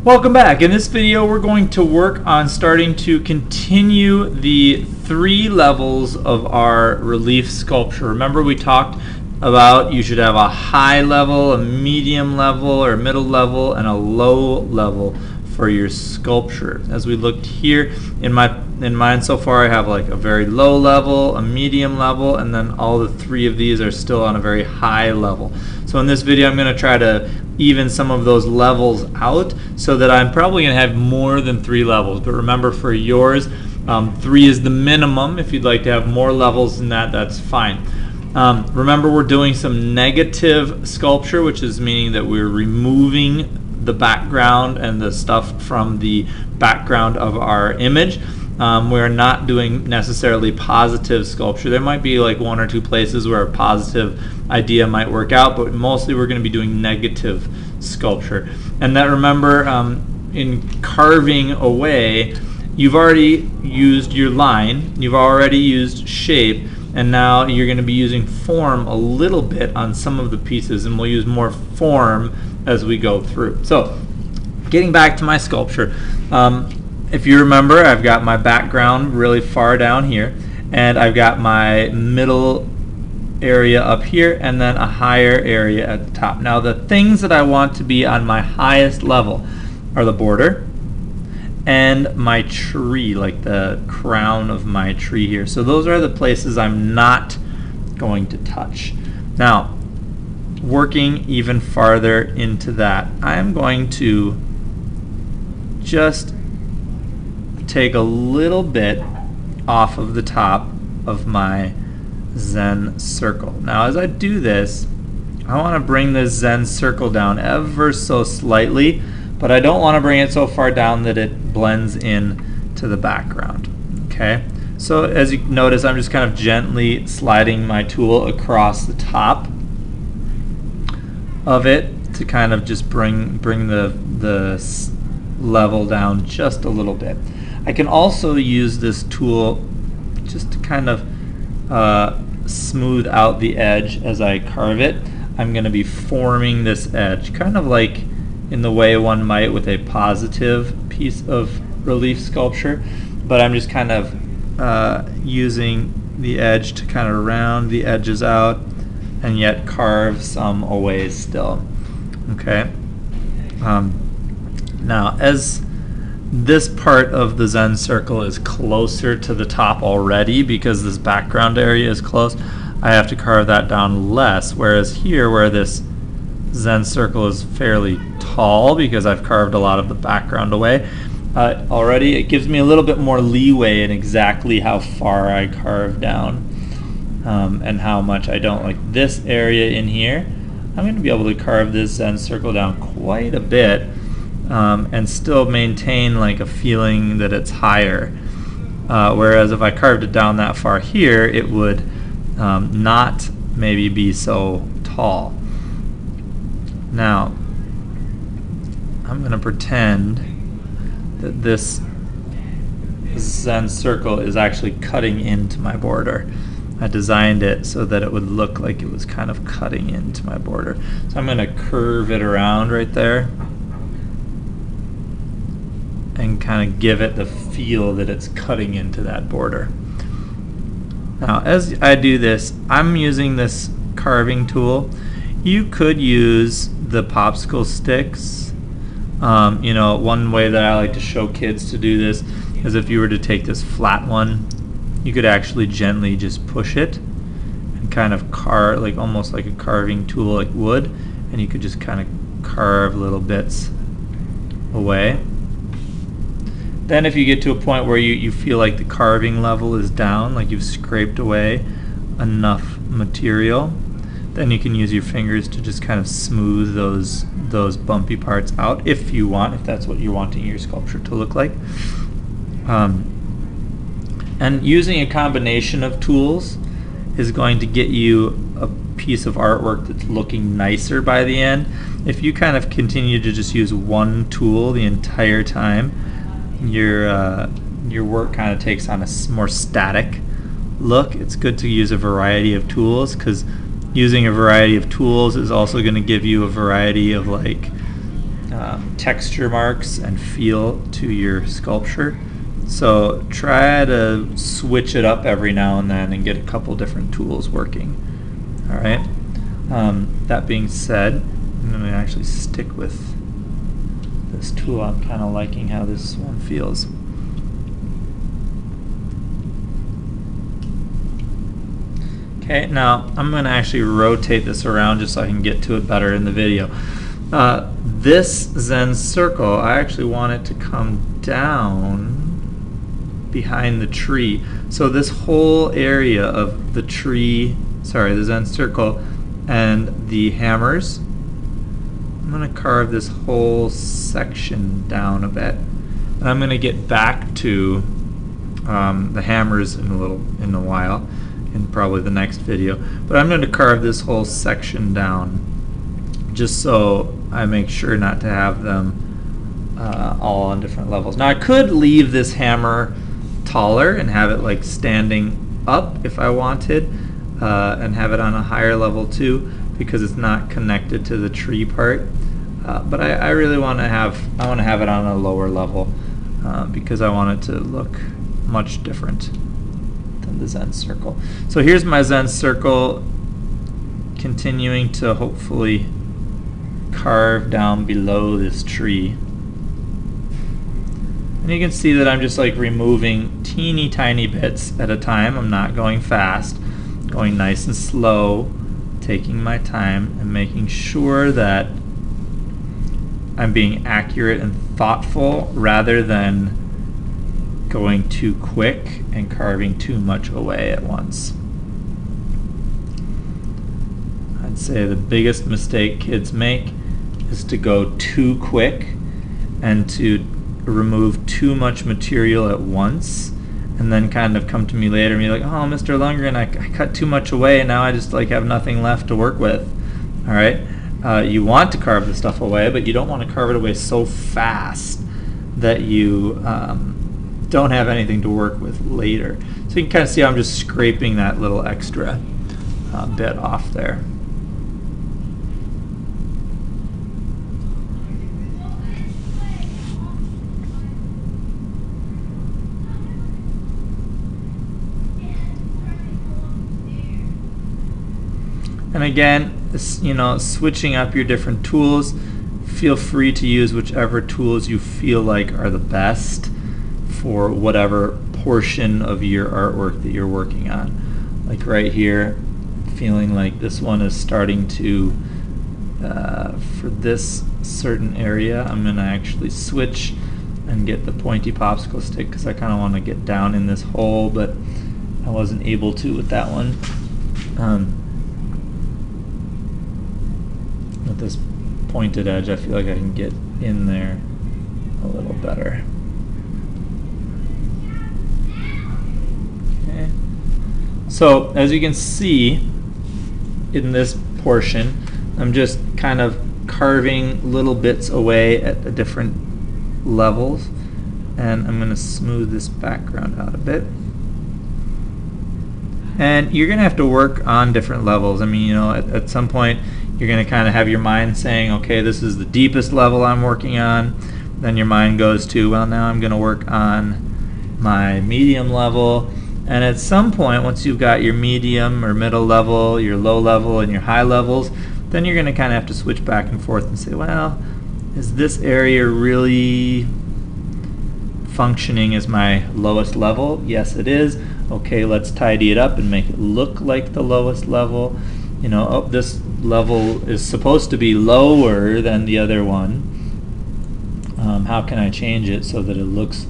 Welcome back. In this video we're going to work on starting to continue the 3 levels of our relief sculpture. Remember we talked about you should have a high level, a medium level or middle level, and a low level for your sculpture. As we looked here in mine so far, I have like a very low level, a medium level, and then all the 3 of these are still on a very high level. So in this video I'm going to try to even some of those levels out so that I'm probably going to have more than 3 levels. But remember, for yours, 3 is the minimum. If you'd like to have more levels than that, that's fine. Remember, we're doing some negative sculpture, which is meaning that we're removing the background and the stuff from the background of our image. We're not doing necessarily positive sculpture. There might be like 1 or 2 places where a positive idea might work out, but mostly we're going to be doing negative sculpture. And that, remember, in carving away, you've already used your line, you've already used shape, and now you're going to be using form a little bit on some of the pieces, and we'll use more form as we go through. So, getting back to my sculpture, if you remember, I've got my background really far down here, and I've got my middle area up here, and then a higher area at the top. Now the things that I want to be on my highest level are the border and my tree, like the crown of my tree here. So those are the places I'm not going to touch. Now, working even farther into that, I am going to just take a little bit off of the top of my Zen circle. Now as I do this, I want to bring this Zen circle down ever so slightly, but I don't want to bring it so far down that it blends in to the background. Okay, so as you notice, I'm just kind of gently sliding my tool across the top of it to kind of just bring the level down just a little bit. I can also use this tool just to kind of smooth out the edge as I carve it. I'm going to be forming this edge, kind of like in the way one might with a positive piece of relief sculpture, but I'm just kind of using the edge to kind of round the edges out and yet carve some away still. Okay. Now, as this part of the Zen circle is closer to the top already because this background area is close, I have to carve that down less, whereas here, where this Zen circle is fairly tall because I've carved a lot of the background away already, it gives me a little bit more leeway in exactly how far I carve down and how much I don't. Like this area in here, I'm going to be able to carve this Zen circle down quite a bit and still maintain like a feeling that it's higher. Whereas if I carved it down that far here, it would not maybe be so tall. Now, I'm going to pretend that this Zen circle is actually cutting into my border. I designed it so that it would look like it was kind of cutting into my border. So I'm going to curve it around right there and kind of give it the feel that it's cutting into that border. Now as I do this, I'm using this carving tool. You could use the popsicle sticks. You know, one way that I like to show kids to do this is if you were to take this flat one, you could actually gently just push it and kind of carve, like almost like a carving tool like wood, and you could just kind of carve little bits away. Then if you get to a point where you feel like the carving level is down, like you've scraped away enough material, then you can use your fingers to just kind of smooth those bumpy parts out if you want, if that's what you're wanting your sculpture to look like. And using a combination of tools is going to get you a piece of artwork that's looking nicer by the end. If you kind of continue to just use one tool the entire time, your work kind of takes on a more static look. It's good to use a variety of tools, because using a variety of tools is also going to give you a variety of like texture marks and feel to your sculpture. So try to switch it up every now and then and get a couple different tools working. All right. That being said, I'm going to actually stick with this tool. I'm kind of liking how this one feels. Okay, now I'm going to actually rotate this around just so I can get to it better in the video. This Zen circle, I actually want it to come down behind the tree. So this whole area of the tree, sorry, the Zen circle and the hammers, I'm going to carve this whole section down a bit. And I'm going to get back to the hammers in a while, in probably the next video. But I'm going to carve this whole section down just so I make sure not to have them all on different levels. Now I could leave this hammer taller and have it like standing up if I wanted, and have it on a higher level too, because it's not connected to the tree part. But I really want to have it on a lower level because I want it to look much different than the Zen circle. So here's my Zen circle, continuing to hopefully carve down below this tree. And you can see that I'm just like removing teeny tiny bits at a time. I'm not going fast, going nice and slow, taking my time and making sure that I'm being accurate and thoughtful rather than going too quick and carving too much away at once. I'd say the biggest mistake kids make is to go too quick and to remove too much material at once and then kind of come to me later and be like, oh, Mr. Lundgren, I cut too much away and now I just like have nothing left to work with. All right, you want to carve the stuff away, but you don't want to carve it away so fast that you don't have anything to work with later. So you can kind of see how I'm just scraping that little extra bit off there. And again, switching up your different tools, feel free to use whichever tools you feel like are the best for whatever portion of your artwork that you're working on. Like right here, feeling like this one is starting to, for this certain area, I'm going to actually switch and get the pointy popsicle stick because I kind of want to get down in this hole, but I wasn't able to with that one. With this pointed edge, I feel like I can get in there a little better. Okay. So as you can see in this portion, I'm just kind of carving little bits away at different levels, and I'm going to smooth this background out a bit. And you're going to have to work on different levels. I mean, at some point you're going to kind of have your mind saying, okay, this is the deepest level I'm working on. Then your mind goes to, well, now I'm going to work on my medium level. And at some point, once you've got your medium or middle level, your low level, and your high levels, then you're going to kind of have to switch back and forth and say, well, is this area really functioning as my lowest level? Yes, it is. Okay, let's tidy it up and make it look like the lowest level. This level is supposed to be lower than the other one. How can I change it so that it looks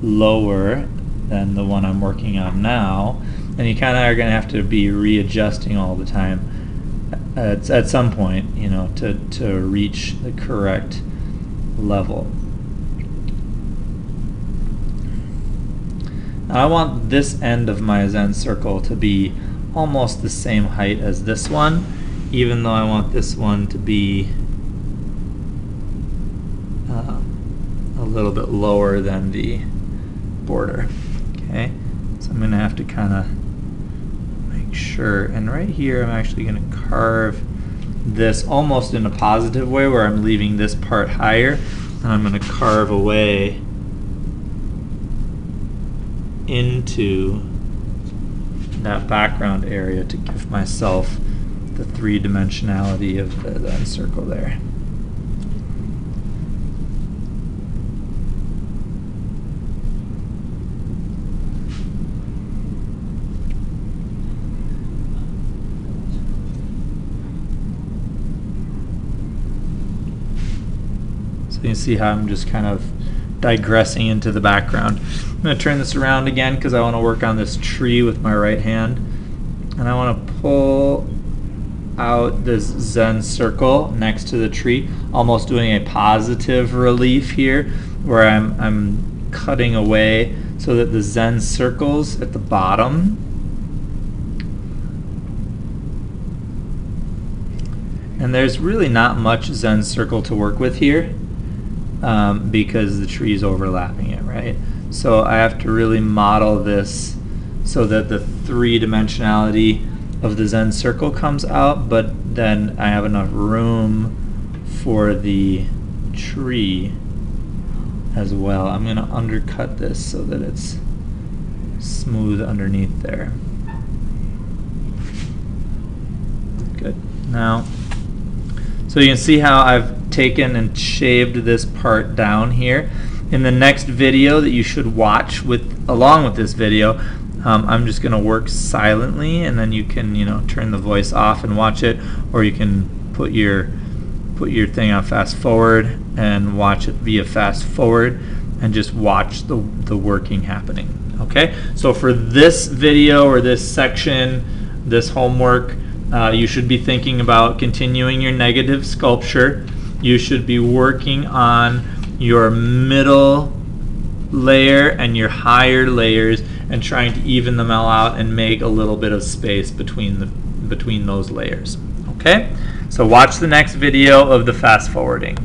lower than the one I'm working on now? And you kind of are going to have to be readjusting all the time at some point, to reach the correct level. Now I want this end of my Zen circle to be almost the same height as this one, even though I want this one to be a little bit lower than the border. Okay, so I'm going to have to kind of make sure. And right here I'm actually going to carve this almost in a positive way where I'm leaving this part higher, and I'm going to carve away into that background area to give myself the three-dimensionality of the Zen circle there. So you can see how I'm just kind of digressing into the background. I'm going to turn this around again because I want to work on this tree with my right hand. And I want to pull out this Zen circle next to the tree, almost doing a positive relief here where I'm cutting away so that the Zen circles at the bottom. And there's really not much Zen circle to work with here because the tree is overlapping it, right? So I have to really model this so that the three-dimensionality of the Zen circle comes out, but then I have enough room for the tree as well. I'm going to undercut this so that it's smooth underneath there. Good. Now, so you can see how I've taken and shaved this part down here. In the next video that you should watch along with this video, I'm just going to work silently, and then you can turn the voice off and watch it, or you can put your thing on fast forward and watch it via fast forward and just watch the working happening. Okay, so for this video or this section, this homework, you should be thinking about continuing your negative sculpture. You should be working on your middle layer and your higher layers and trying to even them all out and make a little bit of space between those layers. Okay, so watch the next video of the fast forwarding.